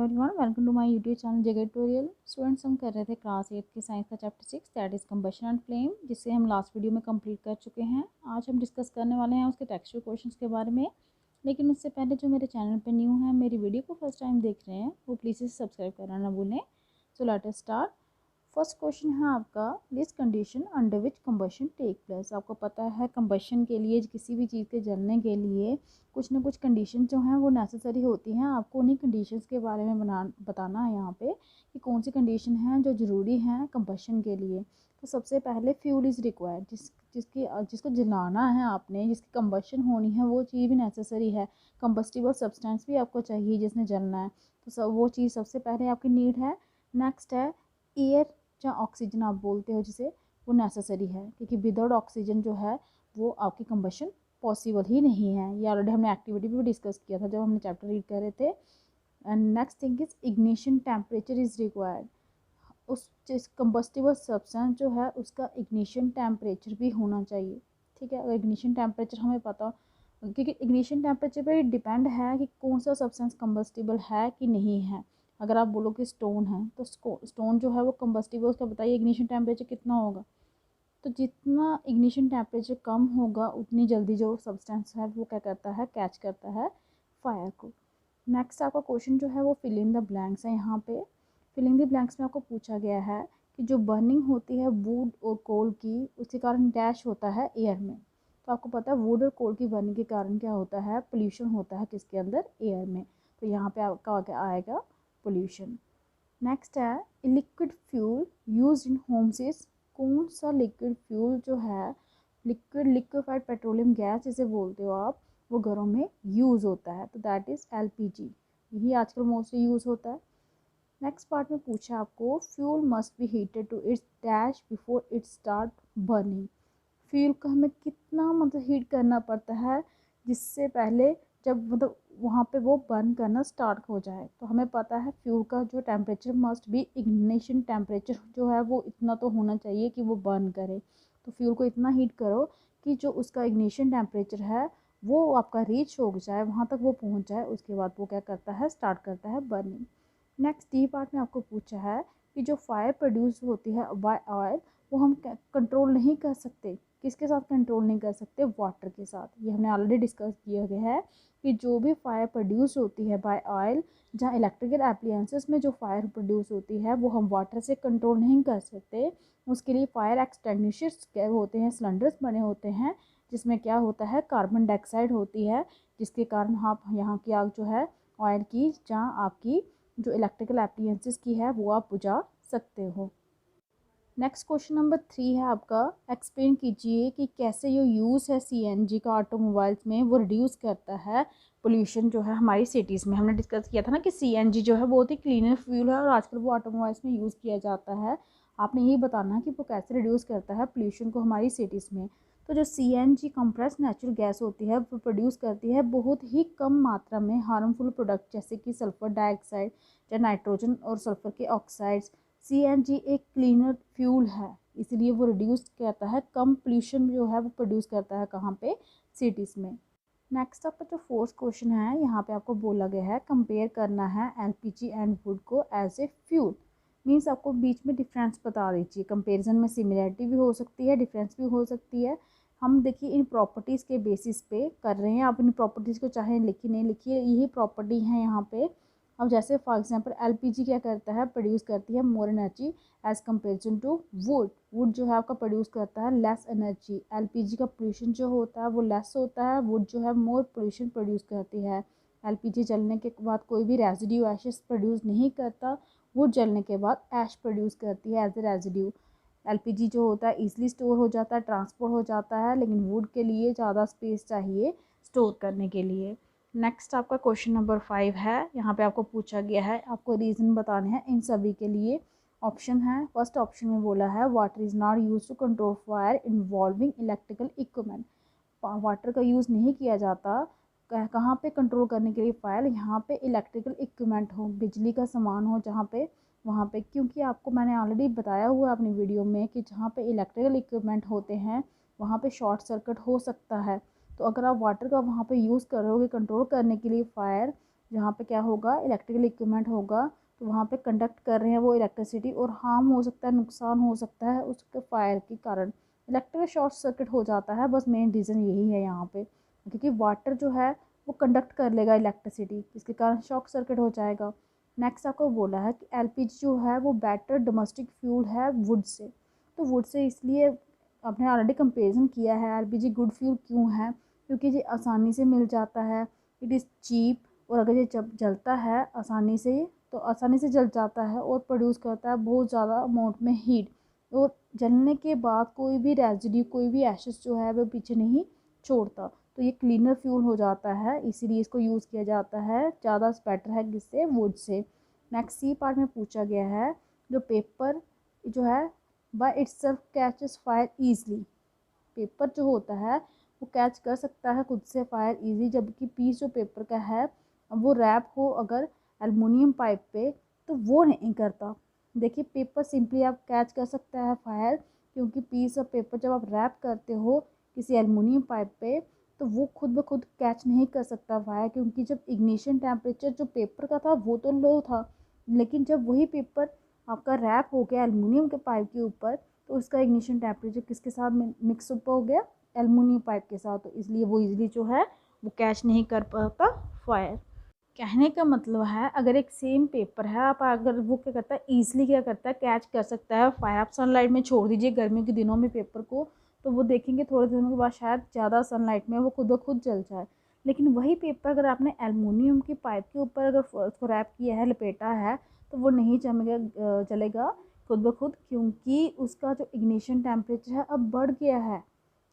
Everyone, welcome to my YouTube channel JK tutorial. Students, हम कर रहे थे क्लास 8 के साइंस का chapter 6 that is combustion and flame, जिसे हम लास्ट वीडियो में कंप्लीट कर चुके हैं। आज हम डिस्कस करने वाले हैं उसके टेक्सचुअल क्वेश्चंस के बारे में। लेकिन उससे पहले जो मेरे चैनल पर न्यू है, मेरी वीडियो को फर्स्ट टाइम देख रहे हैं, वो प्लीज़ इसे सब्सक्राइब करना ना भूलें। So let us start. First question है आपका, list condition under which combustion take place. आपको पता है कंबशन के लिए, किसी भी चीज़ के जलने के लिए कुछ ना कुछ कंडीशन जो हैं वो नेसेसरी होती हैं। आपको उन्हीं कंडीशंस के बारे में बताना है यहाँ पे कि कौन सी कंडीशन हैं जो ज़रूरी हैं कंबशन के लिए। तो सबसे पहले फ्यूल इज़ रिक्वायर्ड, जिसको जलाना है आपने, जिसकी कंबशन होनी है, वो चीज़ भी नेसेसरी है। कंबस्टिबल सब्सटेंस भी आपको चाहिए जिसने जलना है, तो वो चीज़ सबसे पहले आपकी नीड है। नेक्स्ट है एयर या ऑक्सीजन आप बोलते हो जिसे, वो नेसेसरी है, क्योंकि विदाउट ऑक्सीजन जो है वो आपकी कंबशन पॉसिबल ही नहीं है। ये ऑलरेडी हमने एक्टिविटी भी डिस्कस किया था जब हमने चैप्टर रीड कर रहे थे। And next thing is ignition temperature is required. उस जिस कंबस्टिबल सब्सटेंस जो है उसका इग्निशन टेम्परेचर भी होना चाहिए। ठीक है, अगर इग्निशन टेम्परेचर हमें पता, क्योंकि इग्निशन टेम्परेचर पे डिपेंड है कि कौन सा सब्सटेंस कंबस्टिबल है कि नहीं है। अगर आप बोलो कि स्टोन है, तो स्टोन जो है वो कंबस्टिबल, उसका बताइए इग्निशन टेम्परेचर कितना होगा। तो जितना इग्निशन टेम्परेचर कम होगा, उतनी जल्दी जो सब्सटेंस है वो क्या करता है, कैच करता है फायर को। नेक्स्ट आपका क्वेश्चन जो है वो फिल इन द ब्लैंक्स है। यहाँ पे फिल इन द ब्लैंक्स में आपको पूछा गया है कि जो बर्निंग होती है वुड और कोल की, उसके कारण डैश होता है एयर में। तो आपको पता है वुड और कोल की बर्निंग के कारण क्या होता है, पोल्यूशन होता है किसके अंदर, एयर में। तो यहाँ पे आपका क्या आएगा, पोल्यूशन। नेक्स्ट है liquid fuel use in Holmes is. कौन सा लिक्विड फ्यूल जो है, लिक्विफाइड पेट्रोलियम गैस जिसे बोलते हो आप, वो घरों में यूज़ होता है, तो दैट इज़ एलपीजी। यही आजकल मोस्टली यूज़ होता है। नेक्स्ट पार्ट में पूछा आपको, fuel must be heated to its dash before it start burning. Fuel को हमें कितना हीट करना पड़ता है जिससे पहले, जब वहाँ पे वो बर्न करना स्टार्ट हो जाए। तो हमें पता है फ्यूल का जो temperature must be, ignition temperature जो है वो इतना तो होना चाहिए कि वो बर्न करे। तो फ्यूल को इतना हीट करो कि जो उसका इग्निशन टेम्परेचर है वो आपका रीच हो जाए, वहाँ तक वो पहुँच जाए। उसके बाद वो क्या करता है, स्टार्ट करता है बर्निंग। नेक्स्ट डी पार्ट में आपको पूछा है कि जो फायर प्रोड्यूस होती है बाय ऑयल, वो हम कंट्रोल नहीं कर सकते। किसके साथ कंट्रोल नहीं कर सकते, वाटर के साथ। ये हमने ऑलरेडी डिस्कस किया गया है कि जो भी फायर प्रोड्यूस होती है बाय ऑयल, जहाँ इलेक्ट्रिकल एप्लायंसेस में जो फायर प्रोड्यूस होती है वो हम वाटर से कंट्रोल नहीं कर सकते। उसके लिए फायर एक्सटिंग्विशर्स क्या होते हैं, सिलेंडर्स बने होते हैं, जिसमें क्या होता है, कार्बन डाइऑक्साइड होती है, जिसके कारण आप यहाँ की आग जो है ऑयल की, जहाँ आपकी जो इलेक्ट्रिकल एप्लायंसेस की है, वो आप बुझा सकते हो। नेक्स्ट क्वेश्चन नंबर 3 है आपका, एक्सप्लेन कीजिए कि कैसे ये यूज़ है सीएनजी का ऑटोमोबाइल्स में, वो रिड्यूस करता है पोल्यूशन जो है हमारी सिटीज़ में। हमने डिस्कस किया था ना कि सीएनजी जो है वो बहुत ही क्लीनर फ्यूल है और आजकल वो ऑटोमोबाइल्स में यूज़ किया जाता है। आपने यही बताना है कि वो कैसे रिड्यूस करता है पोल्यूशन को हमारी सिटीज़ में। तो जो सीएनजी कंप्रेस नेचुरल गैस होती है, वो प्रोड्यूस करती है बहुत ही कम मात्रा में हार्मफुल प्रोडक्ट, जैसे कि सल्फर डाइऑक्साइड या नाइट्रोजन और सल्फर के ऑक्साइड्स। सीएनजी एक क्लीनर फ्यूल है, इसलिए वो रिड्यूस करता है, कम पोल्यूशन जो है वो प्रोड्यूस करता है कहाँ पे, सिटीज़ में। नेक्स्ट आपका जो फोर्थ क्वेश्चन है, यहाँ पे आपको बोला गया है कंपेयर करना है एलपीजी एंड वुड को एज ए फ्यूल। मीन्स आपको बीच में डिफरेंस बता दीजिए। कंपेरिजन में सिमिलरिटी भी हो सकती है, डिफरेंस भी हो सकती है। हम देखिए इन प्रॉपर्टीज़ के बेसिस पे कर रहे हैं। आप इन प्रॉपर्टीज़ को चाहे लिखिए नहीं लिखिए, यही प्रॉपर्टी है यहाँ पे। अब जैसे फॉर एग्जांपल एलपीजी क्या करता है, प्रोड्यूस करती है more energy as comparison to wood. Wood जो है आपका प्रोड्यूस करता है लेस एनर्जी। एलपीजी का पोल्यूशन जो होता है वो लेस होता है, वुड जो है मोर पोल्यूशन प्रोड्यूस करती है। एलपीजी जलने के बाद कोई भी रेजिड्यू एशेस प्रोड्यूस नहीं करता, वुड जलने के बाद ऐश प्रोड्यूस करती है एज ए रेजिड्यू। एलपीजी जो होता है ईजिली स्टोर हो जाता है, ट्रांसपोर्ट हो जाता है, लेकिन वुड के लिए ज़्यादा स्पेस चाहिए स्टोर करने के लिए। नेक्स्ट आपका क्वेश्चन नंबर 5 है। यहाँ पे आपको पूछा गया है, आपको रीज़न बताने हैं इन सभी के लिए। ऑप्शन है, फर्स्ट ऑप्शन में बोला है water is not use to control fire involving electrical equipment. Water का यूज़ नहीं किया जाता कहाँ पे, कंट्रोल करने के लिए फायर, यहाँ पे इलेक्ट्रिकल इक्विपमेंट हो, बिजली का सामान हो जहाँ पे, वहाँ पे। क्योंकि आपको मैंने ऑलरेडी बताया हुआ अपनी वीडियो में कि जहाँ पे इलेक्ट्रिकल इक्विपमेंट होते हैं वहाँ पे शॉर्ट सर्किट हो सकता है। तो अगर आप वाटर का वहाँ पे यूज़ करोगे कंट्रोल करने के लिए फायर, जहाँ पे क्या होगा, इलेक्ट्रिकल इक्विपमेंट होगा, तो वहाँ पे कंडक्ट कर रहे हैं वो इलेक्ट्रिसिटी, और हार्म हो सकता है, नुकसान हो सकता है उसके फायर के कारण, इलेक्ट्रिकल शॉर्ट सर्किट हो जाता है। बस मेन रीज़न यही है यहाँ पे, क्योंकि वाटर जो है वो कंडक्ट कर लेगा इलेक्ट्रिसिटी, जिसके कारण शॉर्ट सर्किट हो जाएगा। नेक्स्ट आपको बोला है कि एलपीजी जो है वो बेटर डोमेस्टिक फ्यूल है वुड से। तो वुड से इसलिए आपने ऑलरेडी कंपेरिजन किया है, एलपीजी गुड फ्यूल क्यों है, क्योंकि ये आसानी से मिल जाता है, इट इज़ चीप, और अगर ये जब जलता है आसानी से, तो आसानी से जल जाता है और प्रोड्यूस करता है बहुत ज़्यादा अमाउंट में हीट, और जलने के बाद कोई भी रेजिड्यू, कोई भी एशेस जो है वो पीछे नहीं छोड़ता, तो ये क्लीनर फ्यूल हो जाता है, इसीलिए इसको यूज़ किया जाता है, ज़्यादा बेटर है किससे, would say. Next C part में पूछा गया है, जो पेपर जो है by itself catches fire easily, paper जो होता है वो कैच कर सकता है खुद से फायर इजी, जबकि पीस जो पेपर का है वो रैप हो अगर एलुमिनियम पाइप पे तो वो नहीं करता। देखिए पेपर सिंपली आप कैच कर सकता है फायर, क्योंकि पीस ऑफ पेपर जब आप रैप करते हो किसी एलुमिनियम पाइप पे तो वो खुद ब खुद कैच नहीं कर सकता फायर, क्योंकि जब इग्निशन टेम्परेचर जो पेपर का था वो तो लो था, लेकिन जब वही पेपर आपका रैप हो गया एलुमिनियम के पाइप के ऊपर तो उसका इग्निशन टेम्परेचर किसके साथ मिक्सअप हो गया, एलुमिनियम पाइप के साथ, तो इसलिए वो इजीली जो है वो कैच नहीं कर पाता फायर। कहने का मतलब है अगर एक सेम पेपर है, आप अगर वो क्या करता है ईजिली क्या करता है कैच कर सकता है फायर, आप सनलाइट में छोड़ दीजिए गर्मियों के दिनों में पेपर को, तो वो देखेंगे थोड़े दिनों के बाद शायद ज़्यादा सनलाइट में वो खुद ब खुद जल जाए। लेकिन वही पेपर अगर आपने एलुमिनियम की पाइप के ऊपर अगर उसको रैप किया है, लपेटा है, तो वो नहीं जमेगा, जलेगा खुद ब खुद, क्योंकि उसका जो इग्निशन टेम्परेचर है अब बढ़ गया है,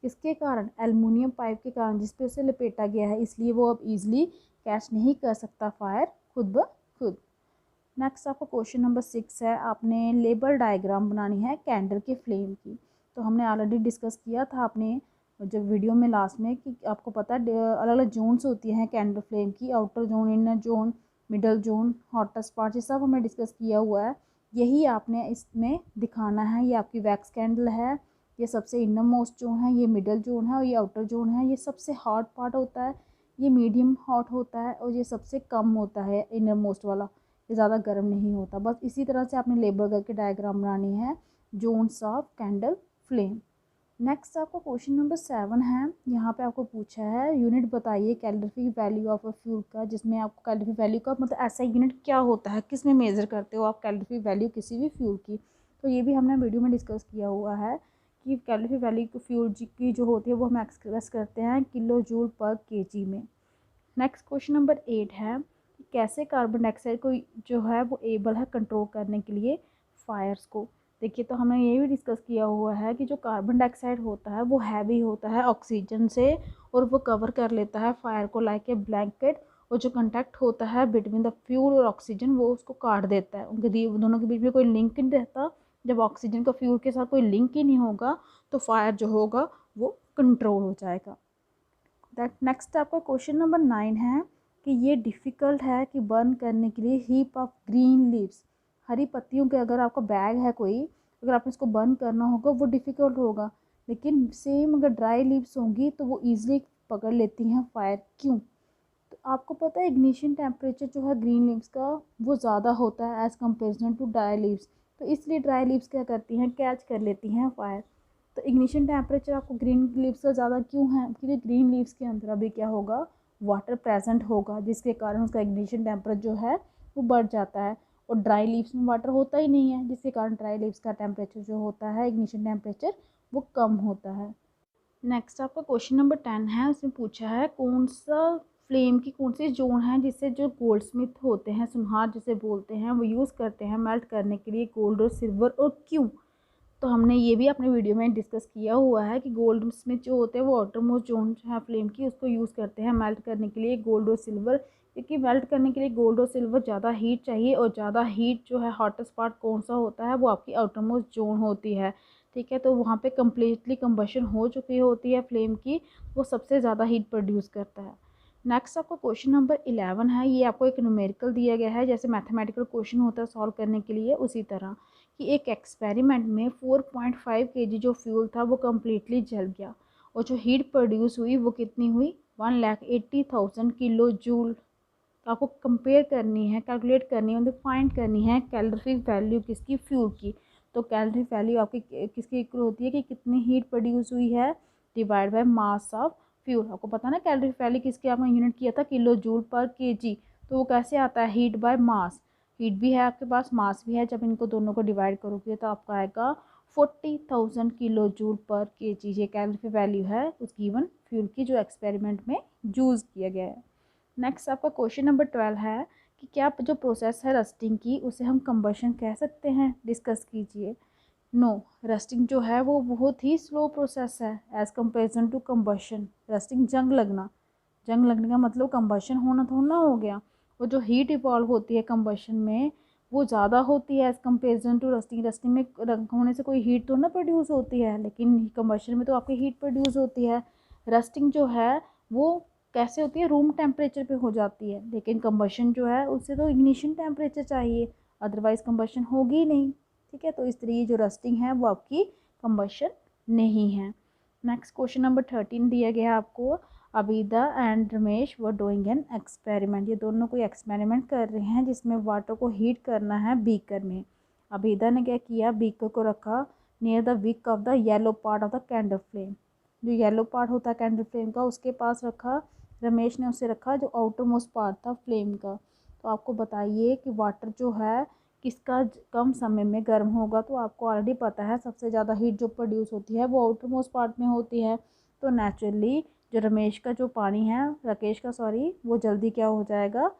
किसके कारण, एलुमिनियम पाइप के कारण जिस पे उसे लपेटा गया है, इसलिए वो अब ईजिली कैच नहीं कर सकता फायर खुद ब खुद। नेक्स्ट आपका क्वेश्चन नंबर 6 है, आपने लेबल डायग्राम बनानी है कैंडल के फ्लेम की। तो हमने ऑलरेडी डिस्कस किया था आपने जब वीडियो में लास्ट में कि आपको पता है अलग अलग जोन्स होती हैं कैंडल फ्लेम की, outer zone, inner zone, middle zone, hottest part, ये सब हमने डिस्कस किया हुआ है। यही आपने इसमें दिखाना है, ये आपकी वैक्स कैंडल है, ये सबसे इनर मोस्ट जोन है, ये मिडल जोन है और ये आउटर जोन है, ये सबसे हॉट पार्ट होता है, ये मीडियम हॉट होता है और ये सबसे कम होता है इनर मोस्ट वाला, ये ज़्यादा गर्म नहीं होता। बस इसी तरह से आपने लेबल करके डायग्राम बनानी है zones of candle flame. Next आपका क्वेश्चन नंबर 7 है, यहाँ पे आपको पूछा है यूनिट बताइए calorific value of a fuel का, जिसमें आपको कैलोरीफिक वैल्यू का मतलब ऐसा यूनिट क्या होता है, किस में मेज़र करते हो आप कैलोरीफिक वैल्यू किसी भी फ्यूल की। तो ये भी हमने वीडियो में डिस्कस किया हुआ है कि कैलोरीफिक वैल्यू फ्यूल की जो होती है वो हम एक्सप्रेस करते हैं किलो जूल पर केजी में। नेक्स्ट क्वेश्चन नंबर 8 है कि कैसे कार्बन डाइऑक्साइड को जो है वो एबल है कंट्रोल करने के लिए फायर्स को। देखिए तो हमने ये भी डिस्कस किया हुआ है कि जो कार्बन डाइऑक्साइड होता है वो हैवी होता है ऑक्सीजन से, और वो कवर कर लेता है फायर को लाइक ए ब्लैंकेट, और जो कंटेक्ट होता है बिटवीन द फ्यूल और ऑक्सीजन वो उसको काट देता है, उनके दोनों के बीच में कोई लिंक नहीं रहता। जब ऑक्सीजन का फ्यूल के साथ कोई लिंक ही नहीं होगा तो फायर जो होगा वो कंट्रोल हो जाएगा। दैट नेक्स्ट आपका क्वेश्चन नंबर 9 है कि ये डिफ़िकल्ट है कि बर्न करने के लिए हीप ऑफ ग्रीन लीव्स, हरी पत्तियों के अगर आपका बैग है कोई, अगर आपने इसको बर्न करना होगा वो डिफ़िकल्ट होगा, लेकिन सेम अगर ड्राई लीव्स होंगी तो वो ईजिली पकड़ लेती हैं फायर, क्यों, तो आपको पता है इग्निशन टेम्परेचर जो है ग्रीन लीव्स का वो ज़्यादा होता है as comparison to dry leaves, तो इसलिए ड्राई लीव्स क्या करती हैं कैच कर लेती हैं फायर। तो इग्निशन टेम्परेचर आपको ग्रीन लीव्स का ज़्यादा क्यों है, क्योंकि ग्रीन लीव्स के अंदर अभी क्या होगा, वाटर प्रेजेंट होगा, जिसके कारण उसका इग्निशन टेम्परेचर जो है वो बढ़ जाता है, और ड्राई लीव्स में वाटर होता ही नहीं है, जिसके कारण ड्राई लीव्स का टेम्परेचर जो होता है इग्निशन टेम्परेचर वो कम होता है। नेक्स्ट आपका क्वेश्चन नंबर 10 है, उसमें पूछा है कौन सा फ्लेम की कौन सी जोन है जिससे जो गोल्ड स्मिथ होते हैं, सुनहार जिसे बोलते हैं, वो यूज़ करते हैं मेल्ट करने के लिए गोल्ड और सिल्वर, और क्यों। तो हमने ये भी अपने वीडियो में डिस्कस किया हुआ है कि गोल्ड स्मिथ जो होते हैं वो आउटर मोस्ट जोन है फ्लेम की, उसको यूज़ करते हैं मेल्ट करने के लिए गोल्ड और सिल्वर, क्योंकि मेल्ट करने के लिए गोल्ड और सिल्वर ज़्यादा हीट चाहिए, और ज़्यादा हीट जो है हॉटेस्ट पार्ट कौन सा होता है वो आपकी आउटर मोस्ट जोन होती है, ठीक है। तो वहाँ पे कम्प्लीटली कंबशन हो चुकी होती है फ्लेम की, वो सबसे ज़्यादा हीट प्रोड्यूस करता है। नेक्स्ट आपका क्वेश्चन नंबर 11 है, ये आपको एक न्यूमेरिकल दिया गया है, जैसे मैथमेटिकल क्वेश्चन होता है सॉल्व करने के लिए उसी तरह, कि एक एक्सपेरिमेंट में 4.5 kg जो फ्यूल था वो कम्प्लीटली जल गया, और जो हीट प्रोड्यूस हुई वो कितनी हुई, 1,80,000 किलो जूल तो आपको कंपेयर करनी है, कैलकुलेट करनी है, मतलब फाइंड करनी है कैलोरीफिक वैल्यू किसकी, फ्यूल की। तो कैलोरी वैल्यू आपकी किसकी इक्वल होती है कि कितनी हीट प्रोड्यूस हुई है divide by mass of fuel. आपको पता है ना कैलोरी वैल्यू किसकी आपने यूनिट किया था, किलो जूल पर केजी। तो वो कैसे आता है, हीट बाय मास। हीट भी है आपके पास, मास भी है, जब इनको दोनों को डिवाइड करोगे तो आपका आएगा 40,000 किलो जूल पर केजी। ये कैलोरी वैल्यू है उस गिवन फ्यूल की जो एक्सपेरिमेंट में यूज़ किया गया है। नेक्स्ट आपका क्वेश्चन नंबर 12 है कि क्या जो प्रोसेस है रस्टिंग की उसे हम कंबशन कह सकते हैं, डिस्कस कीजिए। नो, रस्टिंग जो है वो बहुत ही स्लो प्रोसेस है as comparison to combustion. Rusting जंग लगना, जंग लगने का मतलब कंबशन होना थोड़ा ना हो गया। वो जो हीट इवॉल्व होती है कंबशन में वो ज़्यादा होती है as comparison to rusting. Rusting में होने से कोई हीट तो ना प्रोड्यूस होती है, लेकिन कंबशन में तो आपकी हीट प्रोड्यूस होती है। रस्टिंग जो है वो कैसे होती है, रूम टेम्परेचर पे हो जाती है, लेकिन कंबशन जो है उससे तो इग्निशन टेम्परेचर चाहिए, अदरवाइज़ कंबशन होगी ही नहीं। ठीक है, तो इस तरीके जो रस्टिंग है वो आपकी कंबशन नहीं है। नेक्स्ट क्वेश्चन नंबर 13 दिया गया है आपको। Abida and Ramesh were doing an experiment. ये दोनों कोई एक्सपेरिमेंट कर रहे हैं जिसमें वाटर को हीट करना है बीकर में। अबीदा ने क्या किया, बीकर को रखा near the wick of the yellow part of the candle flame. जो येलो पार्ट होता है कैंडल फ्लेम का उसके पास रखा, रमेश ने उसे रखा जो आउटर मोस्ट पार्ट था फ्लेम का। तो आपको बताइए कि वाटर जो है किसका कम समय में गर्म होगा। तो आपको ऑलरेडी पता है सबसे ज़्यादा हीट जो प्रोड्यूस होती है वो आउटर मोस्ट पार्ट में होती है। तो नेचुरली जो रमेश का जो पानी है, राकेश का सॉरी, वो जल्दी क्या हो जाएगा,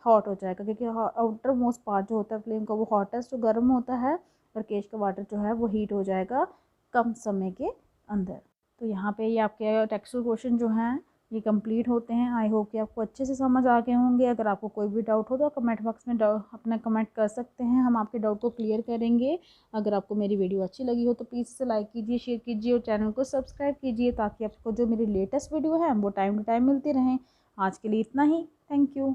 हॉट हो जाएगा, क्योंकि आउटर मोस्ट पार्ट जो होता है फ्लेम का वो हॉटेस्ट जो गर्म होता है। राकेश का वाटर जो है वो हीट हो जाएगा कम समय के अंदर। तो यहाँ पे ये आपके टेक्सचुअल क्वेश्चन जो हैं ये कंप्लीट होते हैं। आई होप कि आपको अच्छे से समझ आ गए होंगे। अगर आपको कोई भी डाउट हो तो कमेंट बॉक्स में अपना कमेंट कर सकते हैं, हम आपके डाउट को क्लियर करेंगे। अगर आपको मेरी वीडियो अच्छी लगी हो तो प्लीज़ इसे लाइक कीजिए, शेयर कीजिए और चैनल को सब्सक्राइब कीजिए ताकि आपको जो मेरी लेटेस्ट वीडियो है वो टाइम टू टाइम मिलती रहें। आज के लिए इतना ही, थैंक यू।